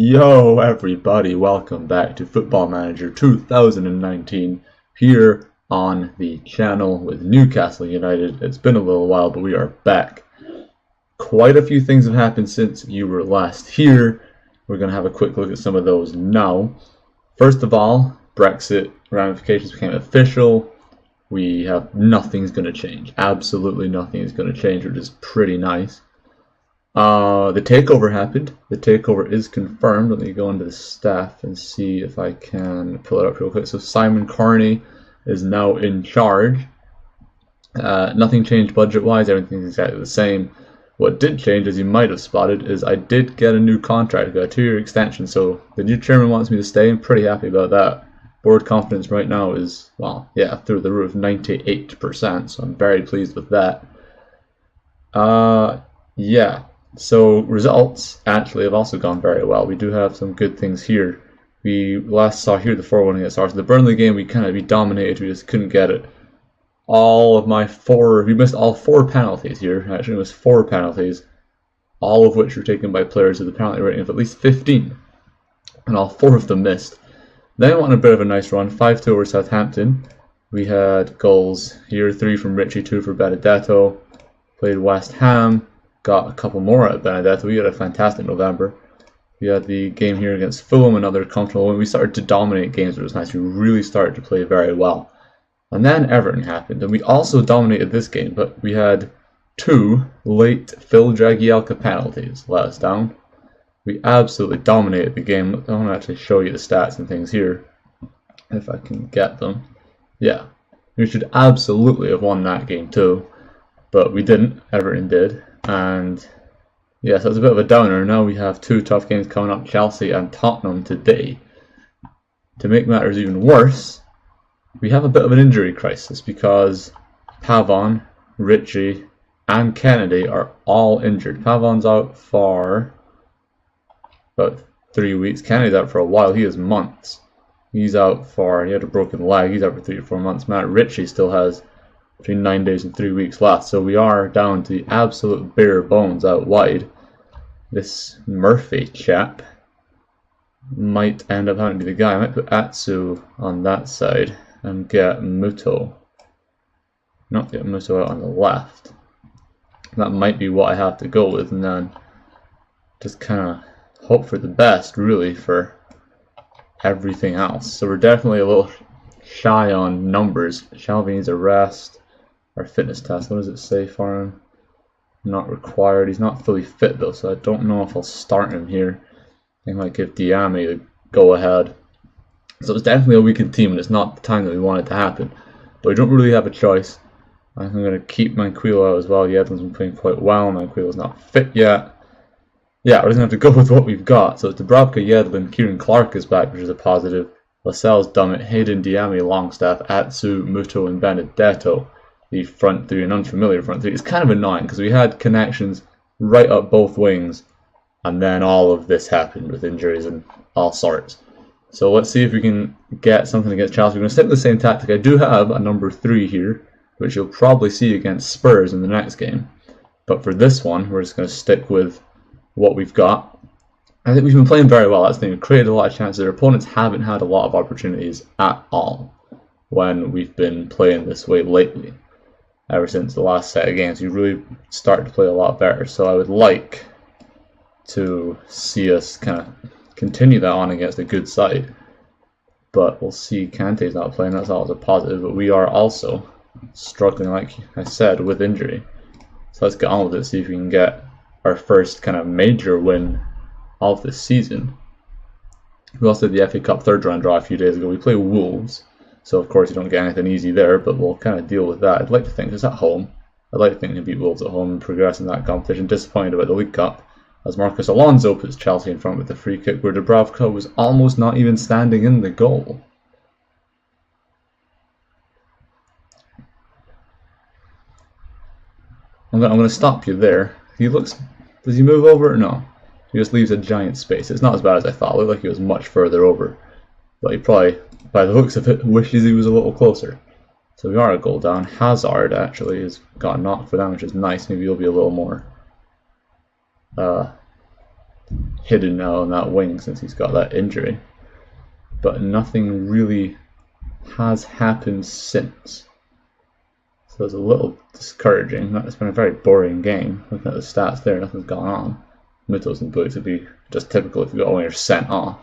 Yo everybody, welcome back to Football Manager 2019 here on the channel with Newcastle United. It's been a little while, but we are back. Quite a few things have happened since you were last here. We're going to have a quick look at some of those now. First of all, Brexit ramifications became official. We have nothing's going to change. Absolutely nothing is going to change, which is pretty nice. The takeover happened. The takeover is confirmed. Let me go into the staff and see if I can pull it up real quick. So Simon Carney is now in charge. Nothing changed budget-wise. Everything's exactly the same. What did change, as you might have spotted, is I did get a new contract. I got a 2-year extension. So the new chairman wants me to stay. I'm pretty happy about that. Board confidence right now is, well, yeah, through the roof, 98%. So I'm very pleased with that. Yeah. So results actually have also gone very well. We do have some good things here. We last saw here the 4-1 against Arsenal. The Burnley game we dominated, we just couldn't get it. We missed all 4 penalties here. Actually, it was 4 penalties, all of which were taken by players with a penalty rating of at least 15, and all 4 of them missed. Then we went on a bit of a nice run, 5-2 over Southampton. We had goals here, 3 from Richie, 2 for Benedetto. Played West Ham. Got a couple more at Benedetto. We had a fantastic November. We had the game here against Fulham, another comfortable win. We started to dominate games, which was nice. We really started to play very well. And then Everton happened, and we also dominated this game, but we had 2 late Phil Jagielka penalties let us down. We absolutely dominated the game. I want to actually show you the stats and things here, if I can get them. Yeah, we should absolutely have won that game too, but we didn't. Everton did. And yeah, so it's a bit of a downer. Now we have 2 tough games coming up, Chelsea and Tottenham today. To make matters even worse, we have a bit of an injury crisis because Pavon, Ritchie and Kennedy are all injured. Pavon's out for about 3 weeks. Kennedy's out for a while. He has months. He had a broken leg. He's out for 3 to 4 months. Matt Ritchie still has between 9 days and 3 weeks left. So we are down to the absolute bare bones out wide. This Murphy chap might end up having to be the guy. I might put Atsu on that side and get Muto. Not get Muto out on the left. That might be what I have to go with, and then just kind of hope for the best, really, for everything else. So we're definitely a little shy on numbers. Shelby needs a rest. Our fitness test, what does it say for him? Not required. He's not fully fit though, so I don't know if I'll start him here. I think I might give Diame the go ahead. So it's definitely a weakened team, and it's not the time that we want it to happen. But we don't really have a choice. I think I'm going to keep Manquillo out as well. Yedlin's been playing quite well. Manquillo's not fit yet. Yeah, we're just going to have to go with what we've got. So it's Dubravka, Yedlin, Kieran Clark is back, which is a positive. Lascelles, Dummett, Hayden, Diame, Longstaff, Atsu, Muto, and Benedetto. The front 3, an unfamiliar front 3. It's kind of annoying because we had connections right up both wings, and then all of this happened with injuries and all sorts. So let's see if we can get something against Chelsea. We're going to stick with the same tactic. I do have a number 3 here, which you'll probably see against Spurs in the next game. But for this one, we're just going to stick with what we've got. I think we've been playing very well. That's the thing. We've created a lot of chances. Our opponents haven't had a lot of opportunities at all when we've been playing this way lately. Ever since the last set of games, we really started to play a lot better. So I would like to see us kind of continue that on against a good side. But we'll see. Kante's not playing. That's always a positive. But we are also struggling, like I said, with injury. So let's get on with it. See if we can get our first kind of major win of this season. We also did the FA Cup 3rd round draw a few days ago. We play Wolves. So of course you don't get anything easy there, but we'll kind of deal with that. I'd like to think it's at home. I'd like to think we can beat Wolves at home and progress in that competition. Disappointed about the League Cup, as Marcus Alonso puts Chelsea in front with the free kick, where Dubravka was almost not even standing in the goal. I'm going to stop you there. Does he move over or no? He just leaves a giant space. It's not as bad as I thought. It looked like he was much further over. But he probably, by the looks of it, wishes he was a little closer. So we are a goal down. Hazard actually has got a knock for them, which is nice. Maybe he'll be a little more hidden now on that wing since he's got that injury. But nothing really has happened since. So it's a little discouraging. It's been a very boring game. Looking at the stats there, nothing's gone on. Muto's and Book to be just typical if you got when you're sent off.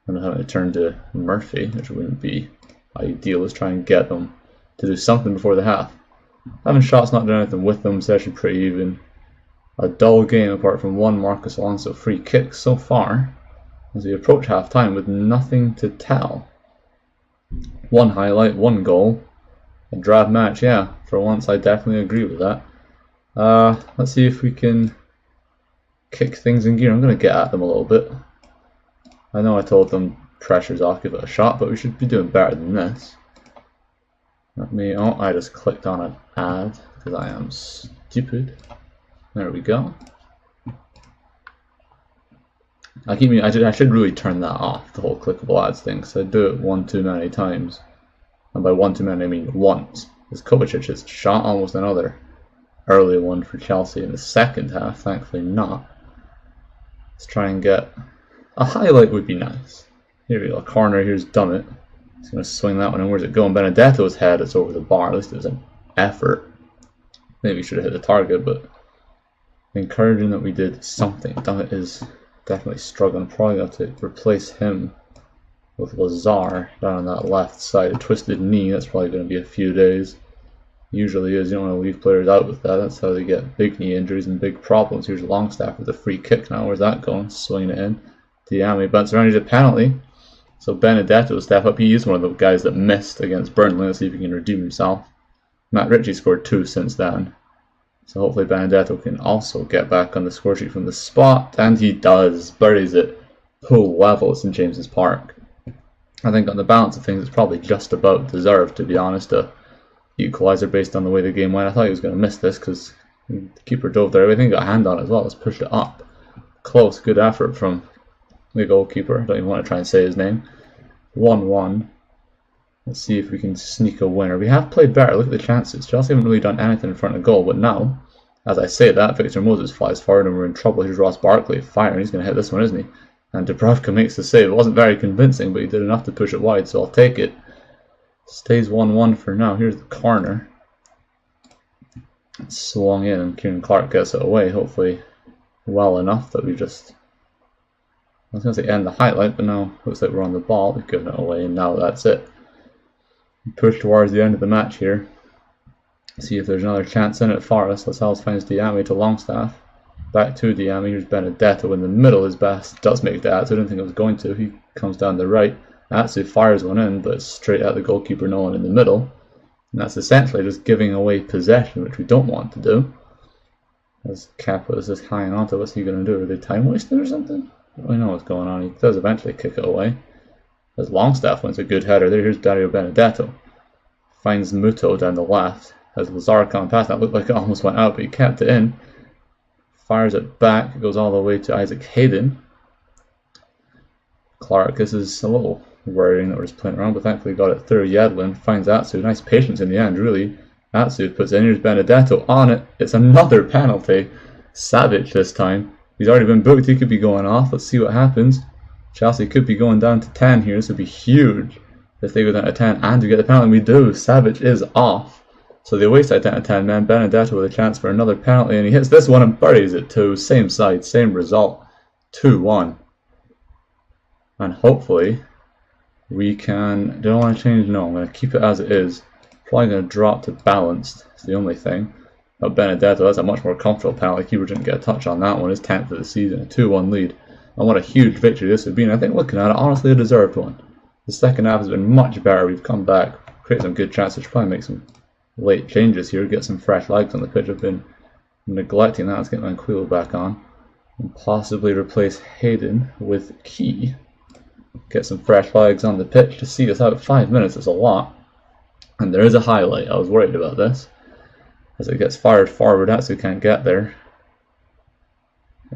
And having to turn to Murphy, which wouldn't be ideal. Let's try and get them to do something before the half. Having shots not doing anything with them, it's actually pretty even. A dull game apart from one Marcus Alonso free kick so far as we approach half time with nothing to tell. One highlight, one goal. A drab match, yeah, for once I definitely agree with that. Let's see if we can kick things in gear. I'm going to get at them a little bit. I know I told them pressure's off, give it a shot, but we should be doing better than this. Let me, oh, I just clicked on an ad because I am stupid. There we go. I should really turn that off, the whole clickable ads thing, because I do it one too many times. And by one too many I mean once. Because Kovacic has shot almost another early one for Chelsea in the second half, thankfully not. Let's try and get a highlight would be nice. Here we go, a corner, here's Dummett. He's going to swing that one in. Where's it going? Benedetto's head, it's over the bar. At least it was an effort. Maybe he should have hit the target, but encouraging that we did something. Dummett is definitely struggling. Probably going to have to replace him with Lazar down on that left side. A twisted knee, that's probably going to be a few days. Usually is. You don't want to leave players out with that. That's how they get big knee injuries and big problems. Here's Longstaff with a free kick now. Where's that going? Swinging it in. Diame bounces around. He's a penalty. So Benedetto will step up. He is one of the guys that missed against Burnley. Let's see if he can redeem himself. Matt Ritchie scored 2 since then. So hopefully Benedetto can also get back on the score sheet from the spot. And he does. Buries it pool level at St James's Park. I think on the balance of things, it's probably just about deserved, to be honest, a equaliser based on the way the game went. I thought he was going to miss this because the keeper dove there. I think he got a hand on it as well. Let's push it up. Close, good effort from the goalkeeper. I don't even want to try and say his name. 1-1. Let's see if we can sneak a winner. We have played better. Look at the chances. Chelsea haven't really done anything in front of goal, but now, as I say that, Victor Moses flies forward and we're in trouble. Here's Ross Barkley firing. He's going to hit this one, isn't he? And Dubravka makes the save. It wasn't very convincing, but he did enough to push it wide, so I'll take it. Stays 1-1 for now. Here's the corner. It's swung in and Kieran Clark gets it away, hopefully well enough that we just... I was going to say end the highlight, but now looks like we're on the ball. We've given it away, and now that's it. We push towards the end of the match here. See if there's another chance in it for us. Lascelles finds Diame to Longstaff. Back to Diame. Here's Benedetto in the middle. His best does make that. So I didn't think it was going to. He comes down the right. Atsu fires one in, but it's straight at the goalkeeper, no one in the middle. And that's essentially just giving away possession, which we don't want to do. As Kappa is just hanging on to, what's he going to do? Are they time wasting or something? I don't really know what's going on. He does eventually kick it away. As Longstaff wins a good header there. Here's Dario Benedetto. Finds Muto down the left. As Lazar coming past, that looked like it almost went out, but he kept it in. Fires it back. It goes all the way to Isaac Hayden. Clark, this is a little worrying that we're just playing around, but thankfully got it through. Yedlin finds Atsu. Nice patience in the end, really. Atsu puts in. Here's Benedetto on it. It's another penalty. Savic this time. He's already been booked. He could be going off. Let's see what happens. Chelsea could be going down to 10 here. This would be huge if they go down to 10 and we get the penalty. We do. Savic is off. So the away side down to 10 men. Benedetto with a chance for another penalty, and he hits this one and buries it too. Same side, same result. 2-1. And hopefully we can... Do I want to change? No, I'm going to keep it as it is. Probably going to drop to balanced. It's the only thing. But Benedetto, that's a much more comfortable penalty. Keeper didn't get a touch on that one. His 10th of the season, a 2-1 lead. And what a huge victory this would be. And I think looking at it, honestly a deserved one. The second half has been much better. We've come back, created some good chances. Probably make some late changes here, get some fresh legs on the pitch. I've been neglecting that. Let's get Manquillo back on. And possibly replace Hayden with Key. Get some fresh legs on the pitch to see us out. 5 minutes is a lot. And there is a highlight. I was worried about this. As it gets fired forward, Atsu can't get there.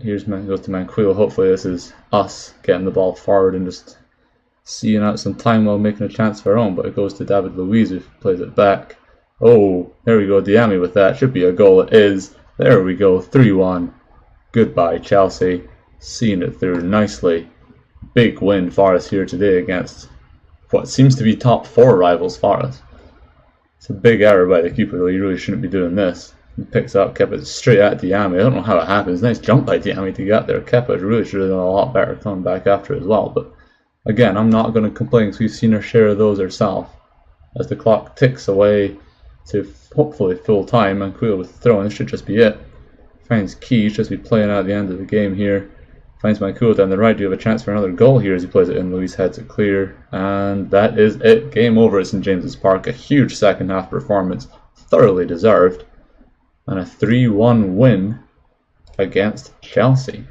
Here's goes to Manquillo. Hopefully this is us getting the ball forward and just seeing out some time while making a chance for our own. But it goes to David Luiz who plays it back. Oh, there we go. Diame with that. Should be a goal. It is. There we go. 3-1. Goodbye, Chelsea. seeing it through nicely. Big win for us here today against what seems to be top 4 rivals for us. It's a big error by the keeper though, you really shouldn't be doing this. He picks up, kept it straight at Diame. I don't know how it happens. Nice jump by Diame to get there. Kepa really should have done a lot better coming back after as well. But again, I'm not going to complain because we've seen our share of those ourselves. As the clock ticks away to hopefully full time, and Manquillo with the throw, and this should just be it. Finds Key, just be playing out at the end of the game here. Finds Manquillo down the right. Do you have a chance for another goal here as he plays it in? Luis heads it clear, and that is it. Game over at St James's Park. A huge second half performance, thoroughly deserved, and a 3-1 win against Chelsea.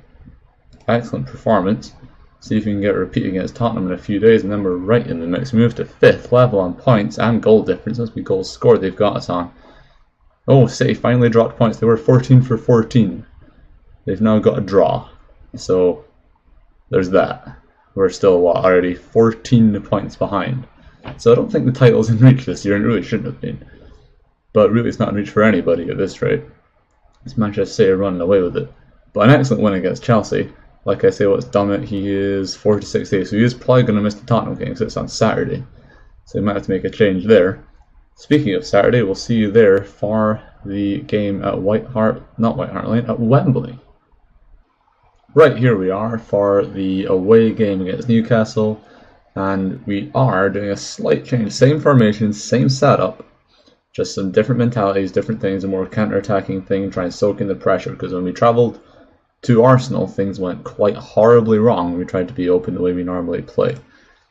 Excellent performance. See if we can get a repeat against Tottenham in a few days, and then we're right in the mix. We move to 5th level on points and goal difference. Must be goals scored they've got us on. Oh, City finally dropped points. They were 14 for 14. They've now got a draw. So there's that. We're still, what, already 14 points behind. So I don't think the title's in reach this year, and it really shouldn't have been. But really it's not in reach for anybody at this rate. It's Manchester City running away with it. But an excellent win against Chelsea. Like I say, what's done it, he is 46 days, so he is probably going to miss the Tottenham game because it's on Saturday. So he might have to make a change there. Speaking of Saturday, we'll see you there for the game at at Wembley. Right, here we are for the away game against Newcastle, and we are doing a slight change. Same formation, same setup, just some different mentalities, different things, a more counter-attacking thing, try and soak in the pressure, because when we travelled to Arsenal, things went quite horribly wrong when we tried to be open the way we normally play.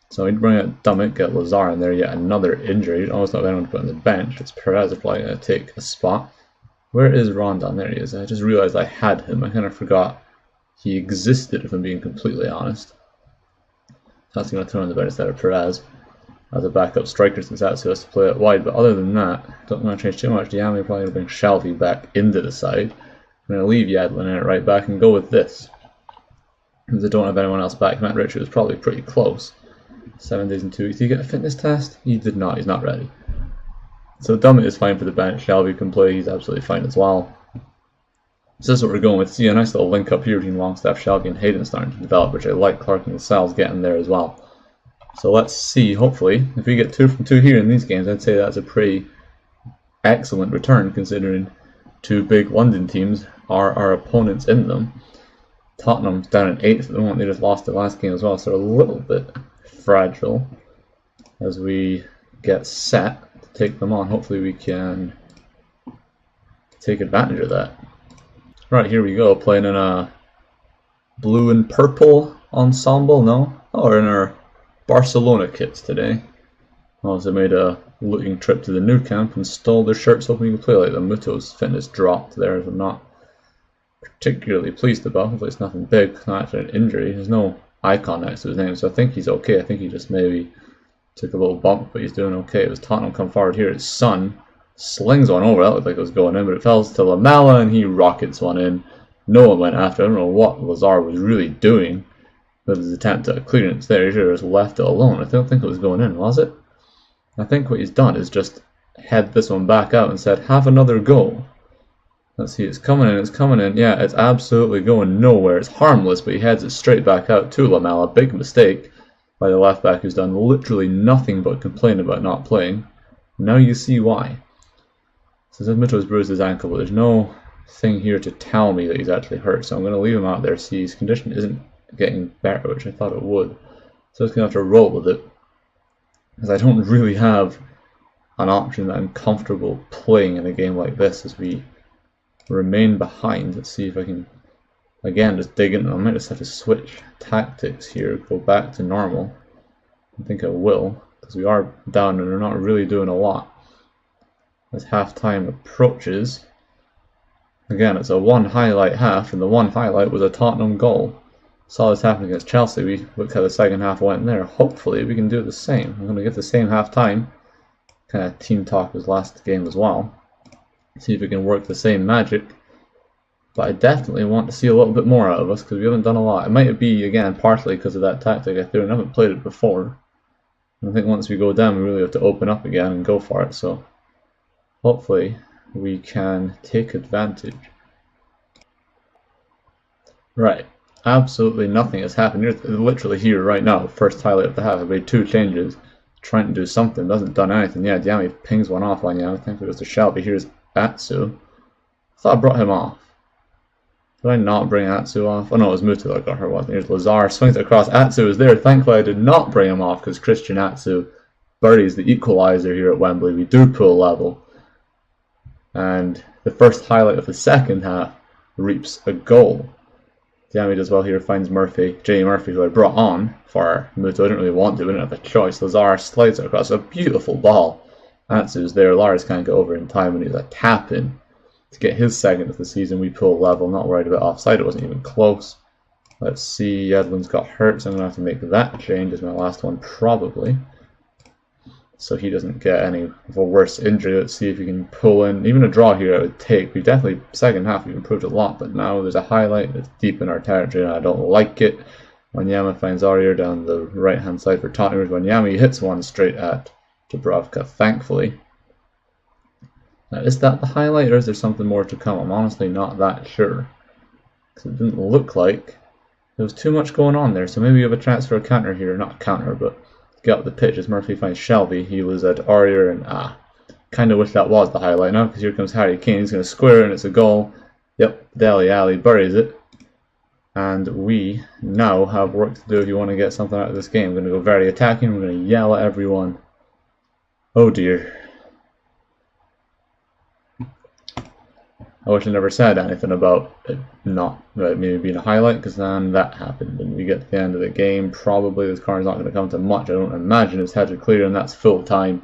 So we'd bring out Dummett, get Lazar in there, yet another injury. Almost not anyone to put on the bench. It's Perez probably going to take a spot. Where is Rondon? There he is. I just realised I had him. I kind of forgot he existed, if I'm being completely honest. So that's going to throw on the bench instead of Perez as a backup striker, since that's who has to play it wide. But other than that, don't want to change too much. Diame probably going to bring Shelby back into the side. I'm going to leave Yadlin in it right back and go with this, because I don't have anyone else back. Matt Richard was probably pretty close. 7 days and 2 weeks. Did he get a fitness test? He did not. He's not ready. So Dummett is fine for the bench. Shelby can play. He's absolutely fine as well. So this is what we're going with. See a nice little link up here between Longstaff, Shelby, and Hayden starting to develop, which I like. Clark and Lascelles getting there as well. So let's see. Hopefully, if we get 2 from 2 here in these games, I'd say that's a pretty excellent return, considering 2 big London teams are our opponents in them. Tottenham's down in 8th at the moment. They just lost their last game as well, so they're a little bit fragile as we get set to take them on. Hopefully we can take advantage of that. Right, here we go, playing in a blue and purple ensemble, no? Oh, we're in our Barcelona kits today. Also made a looking trip to the new camp and stole their shirts, hoping we can play like them. Muto's fitness dropped there, as I'm not particularly pleased about. Hopefully it's nothing big, it's not actually an injury. There's no icon next to his name, so I think he's okay. I think he just maybe took a little bump, but he's doing okay. It was Tottenham come forward here. His son slings one over. That looked like it was going in, but it falls to Lamela and he rockets one in. No one went after. I don't know what Lazar was really doing with his attempt at clearance there. He should have just left it alone. I don't think it was going in, was it? I think what he's done is just head this one back out and said, have another go. Let's see, it's coming in, it's coming in. Yeah, it's absolutely going nowhere. It's harmless, but he heads it straight back out to Lamela. Big mistake by the left back, who's done literally nothing but complain about not playing. Now you see why. So Mitchell's bruised his ankle, but there's no thing here to tell me that he's actually hurt. So I'm going to leave him out there. See, his condition isn't getting better, which I thought it would. So I'm just going to have to roll with it, because I don't really have an option that I'm comfortable playing in a game like this as we remain behind. Let's see if I can, again, just dig in. I might just have to switch tactics here, go back to normal. I think I will, because we are down and we're not really doing a lot as half-time approaches. Again, it's a one highlight half, and the one highlight was a Tottenham goal. Saw this happen against Chelsea. We looked how the second half went there. Hopefully we can do the same. I'm going to get the same half-time. Kind of team talk as last game as well. See if we can work the same magic. But I definitely want to see a little bit more out of us, because we haven't done a lot. It might be, again, partially because of that tactic I threw, and I haven't played it before. And I think once we go down, we really have to open up again and go for it. So hopefully we can take advantage. Right, Absolutely nothing has happened. You're literally here right now. First highlight of the half. I made 2 changes, trying to do something. Doesn't done anything. Yeah, Diami pings one off on Yami. Thankfully it goes to Shelby. Here's Atsu. I thought I brought him off. Did I not bring Atsu off? Oh no, it was Mutu that got hurt. Wasn't it? Here's Lazar. Swings it across. Atsu is there. Thankfully I did not bring him off because Christian Atsu buries the equaliser here at Wembley. We do pull level. And the first highlight of the second half reaps a goal. Diami does well here, finds Murphy, Jamie Murphy, who I brought on for Muto. I didn't really want to, I didn't have a choice. Lazar slides it across, a beautiful ball. Atsu's there, Lars can't get over in time, and he's a tap in to get his second of the season. We pull level, not worried about offside, it wasn't even close. Let's see, Edwin's got hurt, so I'm going to have to make that change as my last one, probably. So he doesn't get any of a worse injury. Let's see if we can pull in. Even a draw here I would take. We definitely, second half, we've improved a lot, but now there's a highlight that's deep in our territory, and I don't like it. Wanyama finds Aurier down the right-hand side for Tottenham. Wanyama hits one straight at Dubravka, thankfully. Now, is that the highlight, or is there something more to come? I'm honestly not that sure. Because it didn't look like there was too much going on there. So maybe we have a chance for a counter here. Not a counter, but get up the pitch as Murphy finds Shelby. He was at Aurier, and kind of wish that was the highlight now, because here comes Harry Kane. He's going to square, and it's a goal. Yep, Dele Alli buries it. And we now have work to do if you want to get something out of this game. We're going to go very attacking. We're going to yell at everyone. Oh dear. I wish I never said anything about it not maybe being a highlight, because then that happened. And we get to the end of the game. Probably this corner's not going to come to much. I don't imagine it's headed clear, and that's full time.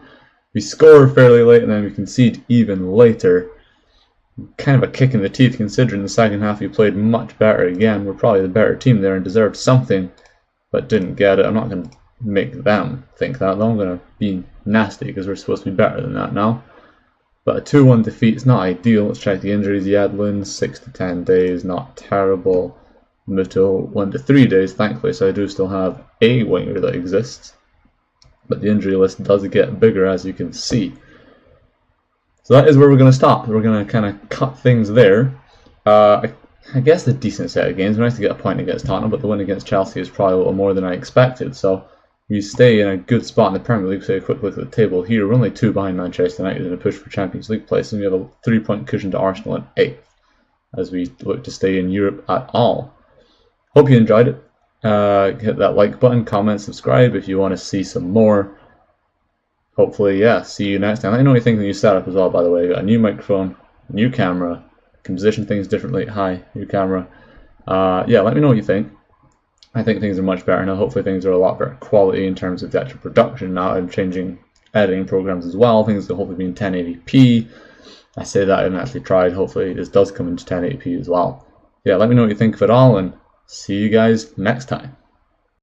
We score fairly late, and then we concede even later. Kind of a kick in the teeth, considering the second half we played much better again. We're probably the better team there and deserved something, but didn't get it. I'm not going to make them think that, though. I'm going to be nasty, because we're supposed to be better than that now. But a 2-1 defeat is not ideal. Let's check the injuries. Yedlin, 6 to 10 days, not terrible. Muto, 1 to 3 days, thankfully, so I do still have a winger that exists. But the injury list does get bigger, as you can see. So that is where we're going to stop. We're going to kind of cut things there. I guess a decent set of games. We're nice to get a point against Tottenham, but the win against Chelsea is probably a little more than I expected. So we stay in a good spot in the Premier League. So a quick look at the table here. We're only 2 behind Manchester United in a push for Champions League place, and we have a 3-point cushion to Arsenal in 8th as we look to stay in Europe at all. Hope you enjoyed it. Hit that like button, comment, subscribe if you want to see some more. Hopefully, yeah, see you next time. Let me know what you think of the new setup as well, by the way. Got a new microphone, new camera, can position things differently. Hi, new camera. Yeah, let me know what you think. I think things are much better now. Hopefully things are a lot better quality in terms of the actual production now. I'm changing editing programs as well. Things will hopefully be in 1080p. I say that I haven't actually tried. Hopefully this does come into 1080p as well. Yeah, let me know what you think of it all, and see you guys next time.